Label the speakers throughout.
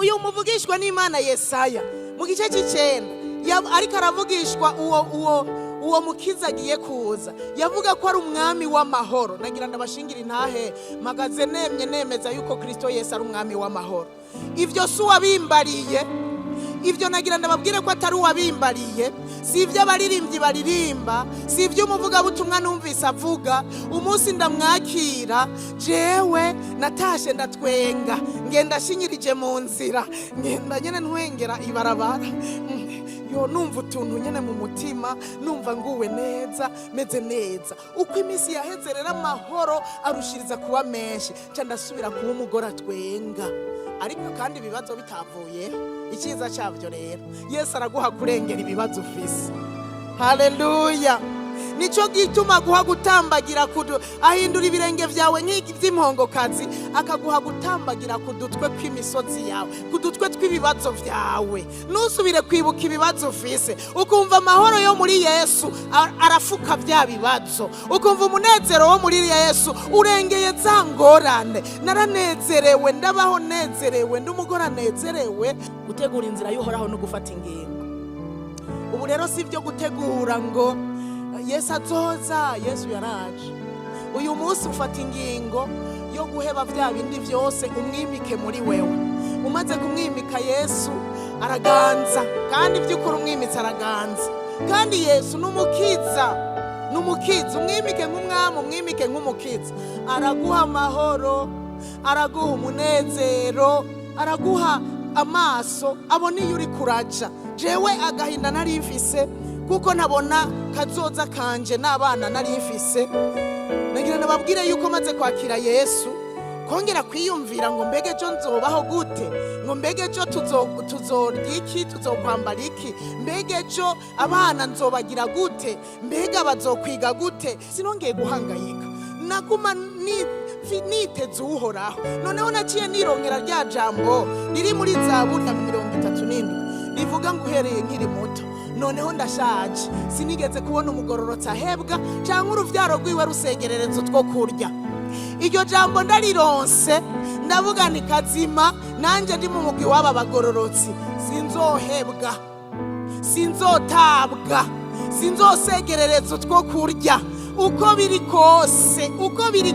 Speaker 1: uyu muvugishwa n'Imana Yesaya mu gice c'9 ariko aravugishwa uwo mukiza agiye kuza, yavuga ko ari umwami w'amahoro. Nagira ndabashingira intahe magaze nemeza yuko Kristo Yesu ari umwami w'amahoro. Ivyo si uwabimbariye, ivyo nagira ndababwire ko atari uwabimbariye, si ivyo abaririmbyi baririmba, si ivyo umuvugabutumwa numvise avuga. Umunsi ndamwakira jewe natashe ndatwenga, ngenda shinyirije mu nzira, ngenda nyene ntwengera ibarabara, yo numva utuntu nyene mu mutima, numva nguwe neza, meze neza. Uko imisi yaheze rero amahoro arushiriza kuba menshi, ca ndasubira kuba umugore atwenga. Ariko kandi ibibazo bitavuye, icyiza cyavyo rero Yesu araguha kurengera ibibazo ufise. Haleluya. Nico gituma guha gutambagira ahindura ibirenge vyawe nk'ivy'impongokazi, akaguha gutambagira kudutwe kw'imisozi yawe, kudutwe tw'ibibazo vyawe. Nusubire kwibuka ibibazo ufise, ukumva amahoro yo muri Yesu arafuka vya bibazo, ukumva umunezero wo muri Yesu urengeye za ngorane. Naranezerewe, ndabaho nezerewe, ndi umugore anezerewe. Gutegura inzira y'uhoraho no gufata ingingo. Ubu rero si byo gutegura ngo Yesu azoza, Yesu yaraje. Uyu munsi ufata ingingo yo guheba vya bindi vyose, umwimike muri wewe. Umaze kumwimika Yesu araganza, kandi by'ukuri umwimitse araganza. Kandi Yesu numukiza, umwimike nk'umwami, umwimike nk'umukiza. Araguha amahoro, araguha umunezero, araguha amaso abona iyo uri kuraja. Jewe agahinda nari mfise kuko ntabona kazoza kanje n'abana nari mfise. Nagira nababwire yuko maze kwakira Yesu, kongera kwiyumvira ngo mbege jo nzobaho gute, ngo mbege jo tuzorya iki, tuzokwambara iki, mbege jo abana nzobagira gute, mbega bazokwiga gute. Sinongeye guhangayika, naguma niteze uhoraho. Noneho naciye nirongera rya jambo riri muri Zaburi ya 37 rivuga ngo uhereye nkiri muto noneho ndashaje, sinigeze kubona umugororotsi ahebwa cyangwa uruvyaro rwiwe rusegerereza utwo kurya. Iryo jambo ndarironse, ndavuga ni kazima, nanje ndi mu mugwi w'aba bagororotsi. Sinzohebwa, sinzotabwa, sinzosegerereza utwo kurya. Uko biri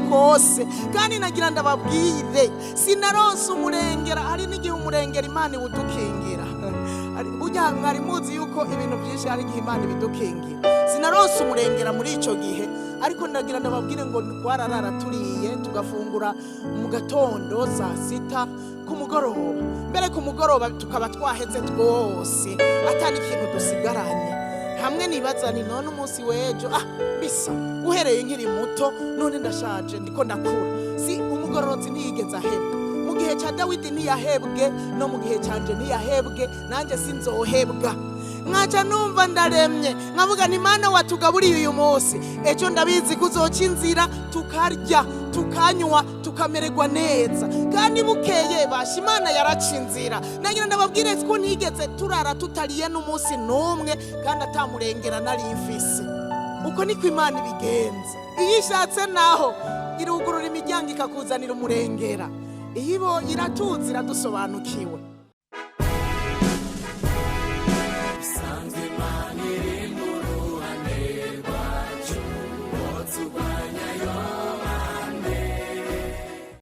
Speaker 1: kose, kandi nagira ndababwire, sinaronse umurengera. Hari n'igihe umurengera Imana iwudukingira. Burya mwari muzi yuko ibintu byinshi hari igihe Imana ibidukingira. Sinaronse umurengera muri ico gihe, ariko ndagira ndababwire ngo twararara turiye, tugafungura mu gatondo saa 6 ku mugoroba. Mbere ku mugoroba tukaba twaheze twose, atani ikintu dusigaranye. Hamwe nibaza ni none umunsi wejo bisa uhereye nkiri muto, none ndashaje ndiko ndakura. Si umugororotsi ntiyigeze ahebwa. Mu gihe cya Dawidi ntiyahebwe, no mu gihe cyanje ntiyahebwe, nanje sinzohebwa. Mwaca numva ndaremye, nkavuga nti Mana watugaburiye uyu munsi, ejo ndabizi kuzoca inzira, tukarya, tukanywa, tukamererwa neza. Kandi bukeye basha Imana yaraca inzira. Nagira ndababwire ko ntigeze turara tutariye n'umunsi numwe, kandi atamurengera nari mfise. Uko niko Imana ibigenza. Iyo ishatse naho irugurura imiryango ikakuzanira umurengera. Iyo iratuzi iradusobanukiwe.